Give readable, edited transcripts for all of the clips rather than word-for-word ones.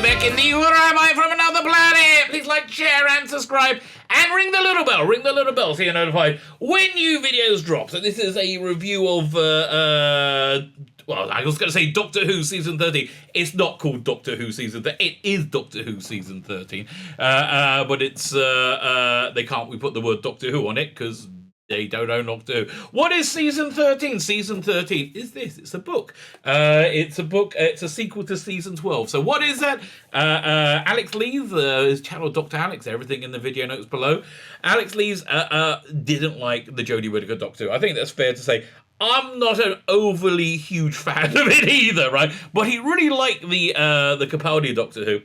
Lebetkin, the rabbi from another planet. Please like, share, and subscribe, and ring the little bell. Ring the little bell so you're notified when new videos drop. So this is a review of, well, I was going to say Doctor Who Season 13. It's not called Doctor Who Season 13. It is Doctor Who Season 13. But it's, they can't, we put the word Doctor Who on it because they don't own Doctor Who. What is Season 13? Season 13 is this. It's a book. It's a book. It's a sequel to Season 12. So what is that? Alex Lees, his channel Dr. Alex, everything in the video notes below. Alex Lees didn't like the Jodie Whittaker Doctor Who. I think that's fair to say. I'm not an overly huge fan of it either, right? But he really liked the Capaldi Doctor Who.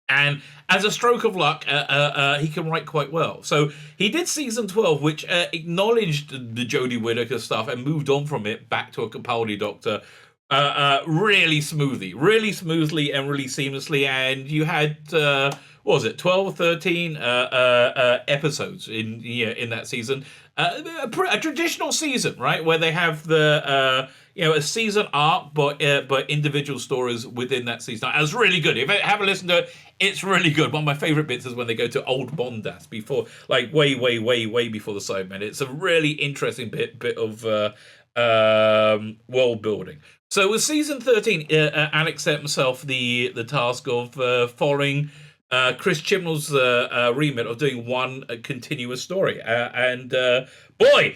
And as a stroke of luck, he can write quite well. So he did Season 12, which acknowledged the Jodie Whittaker stuff and moved on from it back to a Capaldi Doctor really smoothly and really seamlessly. And you had, what was it, 12 or 13 episodes in that season. A traditional season, right, where they have the a season arc, but individual stories within that season. It's really good. If you haven't listened to it, it's really good. One of my favorite bits is when they go to Old Bondas before, like way before the Cybermen. It's a really interesting bit of world building. So with season 13, Alex set himself the task of following Chris Chibnall's remit of doing one continuous story, and boy,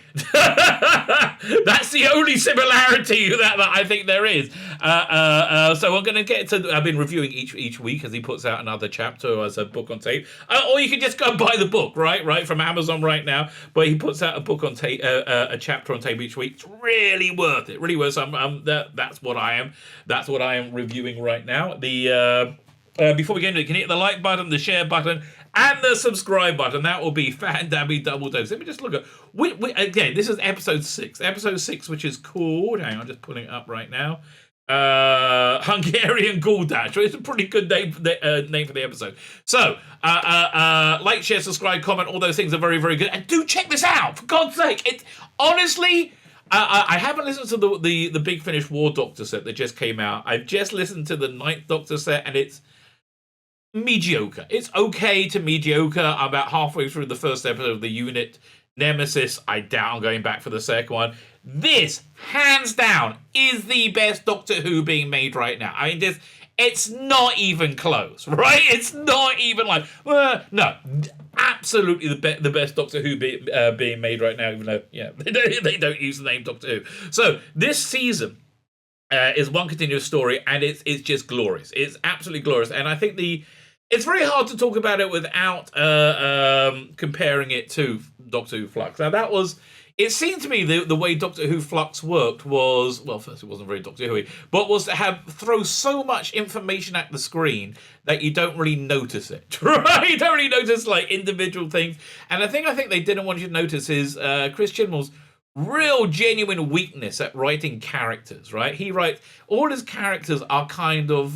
that's the only similarity that I think there is. So I'm going to get to. I've been reviewing each week as he puts out another chapter as a book on tape, or you can just go and buy the book right from Amazon right now. But he puts out a book on tape, a chapter on tape each week. It's really worth it. Really worth. So that's what I am. That's what I am reviewing right now. Before we get into it, can you hit the like button, the share button, and the subscribe button? That will be fan-dabby double dose. Let me just look at... again, this is episode 6. Episode 6, which is called... Hang on, I'm just putting it up right now. Hung-Arean Goul Dash. It's a pretty good name for the episode. So, like, share, subscribe, comment. All those things are very, very good. And do check this out, for God's sake. It's honestly... I haven't listened to the Big Finish War Doctor set that just came out. I've just listened to the 9th Doctor set, and it's mediocre. It's okay to mediocre. I'm about halfway through the first episode of the unit. Nemesis, I doubt I'm going back for the second one. This, hands down, is the best Doctor Who being made right now. I mean, it's not even close, right? It's not even like, no, absolutely the best Doctor Who being made right now, even though, they don't use the name Doctor Who. So, this season is one continuous story, and it's just glorious. It's absolutely glorious, and I think it's very hard to talk about it without comparing it to Doctor Who Flux. Now, it seemed to me the way Doctor Who Flux worked was, well, first it wasn't very Doctor Who-y, but was to throw so much information at the screen that you don't really notice it, right? You don't really notice, like, individual things. And the thing I think they didn't want you to notice is Chris Chibnall's real genuine weakness at writing characters, right? He writes, all his characters are kind of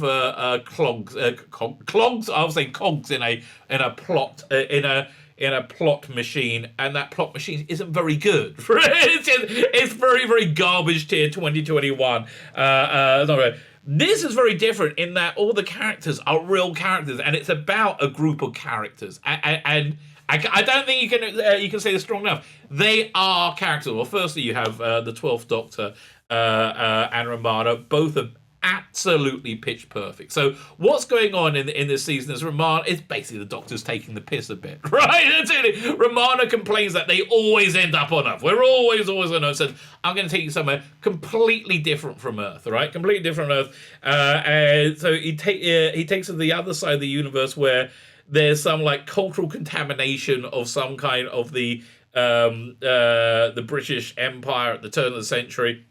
clogs, I would say cogs in a plot machine, and that plot machine isn't very good. It's very, very garbage tier 2021. This is very different in that all the characters are real characters, and it's about a group of characters. And I don't think you can say this strong enough. They are characters. Well, firstly, you have the 12th Doctor and Romana, both are absolutely pitch perfect. So what's going on in this season is Romana, it's basically the Doctor's taking the piss a bit, right? That's it. Romana complains that they always end up on Earth. We're always on Earth. Says, I'm going to take you somewhere completely different from Earth, right? Completely different from Earth. And so he takes her to the other side of the universe where there's some like cultural contamination of some kind of the British Empire at the turn of the century.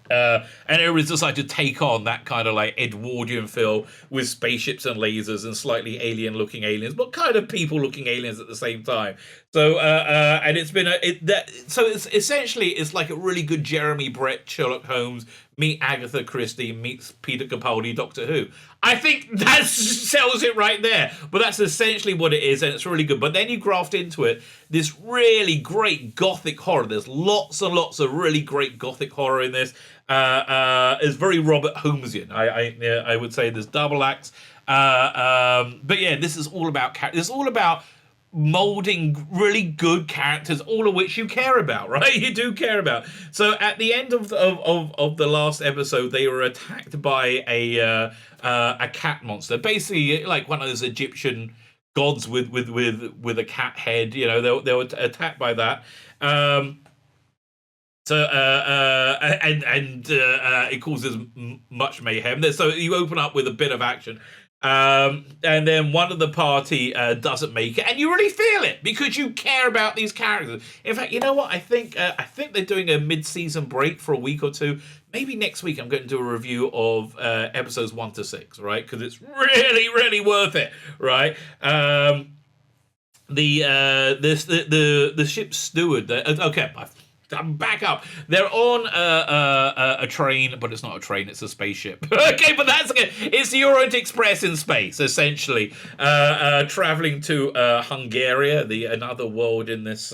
And everyone's decided to take on that kind of like Edwardian feel with spaceships and lasers and slightly alien-looking aliens, but kind of people-looking aliens at the same time. So, and it's been it's essentially it's like a really good Jeremy Brett Sherlock Holmes meet Agatha Christie meets Peter Capaldi Doctor Who. I think that sells it right there. But that's essentially what it is, and it's really good. But then you graft into it this really great gothic horror. There's lots and lots of really great gothic horror in this. is very Robert Holmesian. I would say there's double acts. But yeah, this is all about characters. It's all about molding really good characters, all of which you care about, right? You do care about. So at the end of the last episode, they were attacked by a cat monster, basically like one of those Egyptian gods with a cat head. You know, they were attacked by that. It causes much mayhem. So you open up with a bit of action. And then one of the party doesn't make it, and you really feel it because you care about these characters. In fact, you know what? I think they're doing a mid-season break for a week or two. Maybe next week I'm going to do a review of episodes 1 to 6, right? Because it's really, really worth it, right? The ship's steward. Okay, I'm back up. They're on a train, but it's not a train, it's a spaceship. Okay, but that's okay. It's the Orient Express in space, essentially. Traveling to Hung-Arean, another world in this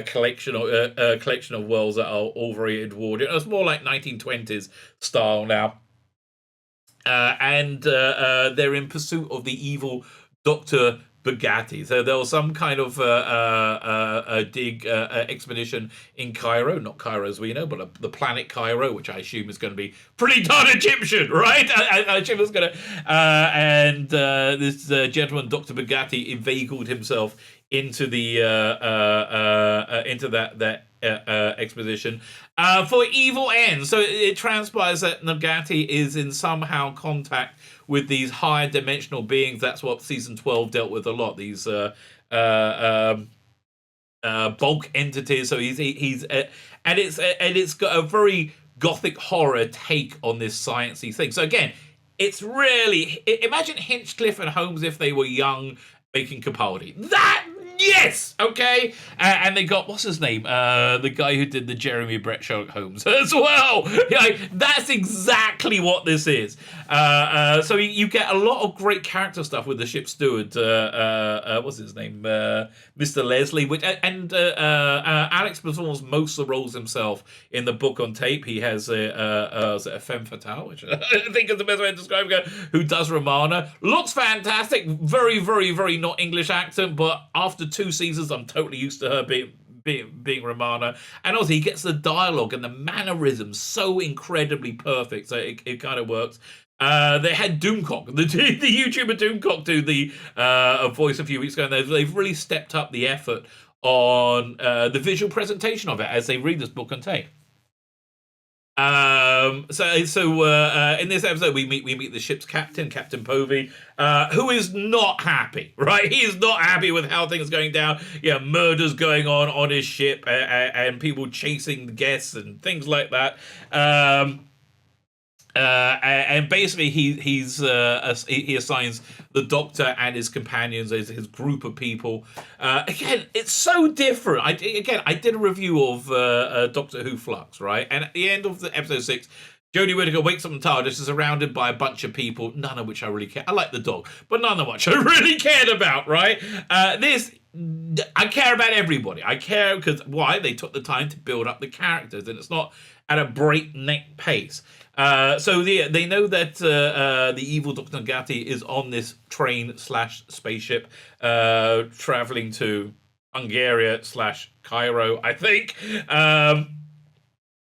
collection of worlds that are all very Edwardian. It's more like 1920s style now. And they're in pursuit of the evil Dr. Bugatti. So there was some kind of dig expedition in Cairo, not Cairo as we know, but the planet Cairo, which I assume is going to be pretty darn Egyptian, right? I assume it's going to. This gentleman, Dr. Bugatti, inveigled himself into the into that exposition for evil ends. So it transpires that Nagati is in somehow contact with these higher dimensional beings. That's what season 12 dealt with a lot. These bulk entities. So he's and it's got a very gothic horror take on this sciencey thing. So again, it's really, imagine Hinchcliffe and Holmes if they were young making Capaldi. Yes, okay, and they got, what's his name? The guy who did the Jeremy Brett Sherlock Holmes as well. That's exactly what this is. So you get a lot of great character stuff with the ship steward. What's his name? Mr. Leslie. And Alex performs most of the roles himself in the book on tape. He has a femme fatale, which I think is the best way to describe it, who does Romana. Looks fantastic. Very, very, very not English accent, but after 2 seasons, I'm totally used to her being Romana. And also, he gets the dialogue and the mannerisms so incredibly perfect, so it kind of works. They had Doomcock, the YouTuber Doomcock, do the voice a few weeks ago, and they've really stepped up the effort on the visual presentation of it as they read this book on tape. In this episode, we meet the ship's captain, Captain Povey, who is not happy, right? He is not happy with how things are going down. Yeah, murders going on his ship, and people chasing the guests and things like that. And basically, he assigns the Doctor and his companions as his group of people. Again, it's so different. I did a review of Doctor Who Flux, right? And at the end of the episode 6, Jodie Whittaker wakes up in TARDIS, is surrounded by a bunch of people, none of which I really care. I like the dog, but none of which I really cared about, right? I care about everybody. I care because, why? They took the time to build up the characters, and it's not at a breakneck pace. So they know that the evil Dr. Nagati is on this train/spaceship traveling to Hung-Arean/Cairo, I think.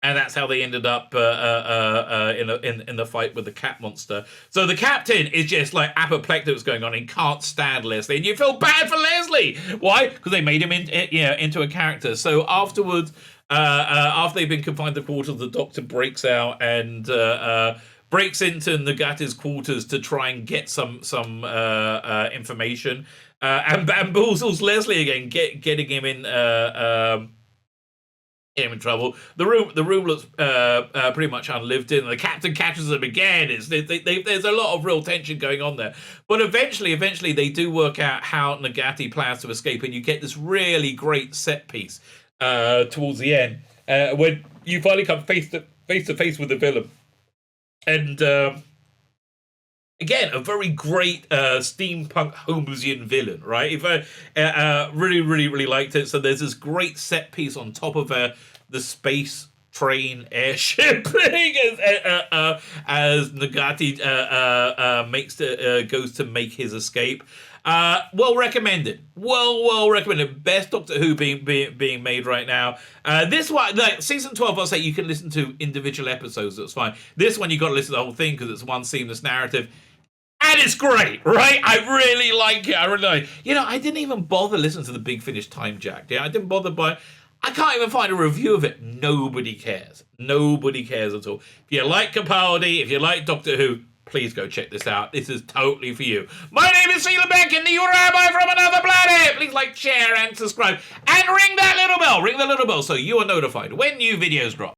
And that's how they ended up in the fight with the cat monster. So the captain is just like apoplectic what's going on and can't stand Leslie. And you feel bad for Leslie. Why? Because they made him into a character. So afterwards, after they've been confined to quarters, the Doctor breaks out and breaks into Nagati's quarters to try and get some information. And bamboozles Leslie again, getting him in trouble. The room looks pretty much unlived in. The captain catches them again. There's a lot of real tension going on there. But eventually they do work out how Nagati plans to escape, and you get this really great set piece towards the end when you finally come face to face with the villain. And again, a very great steampunk Holmesian villain, right? If really liked it. So there's this great set piece on top of the space train airship thing as Nagati goes to make his escape. Well recommended. Well recommended. Best Doctor Who being made right now. This one, like season 12, I'll say you can listen to individual episodes. That's fine. This one you got to listen to the whole thing because it's one seamless narrative. And it's great, right? I really like it. I really like it. You know, I didn't even bother listening to the Big Finish Time Jack. Yeah, I didn't bother by. I can't even find a review of it. Nobody cares. Nobody cares at all. If you like Capaldi, if you like Doctor Who, please go check this out. This is totally for you. My name is Tzvi Lebetkin, the rabbi from another planet. Please like, share, and subscribe. And ring that little bell. Ring the little bell so you are notified when new videos drop.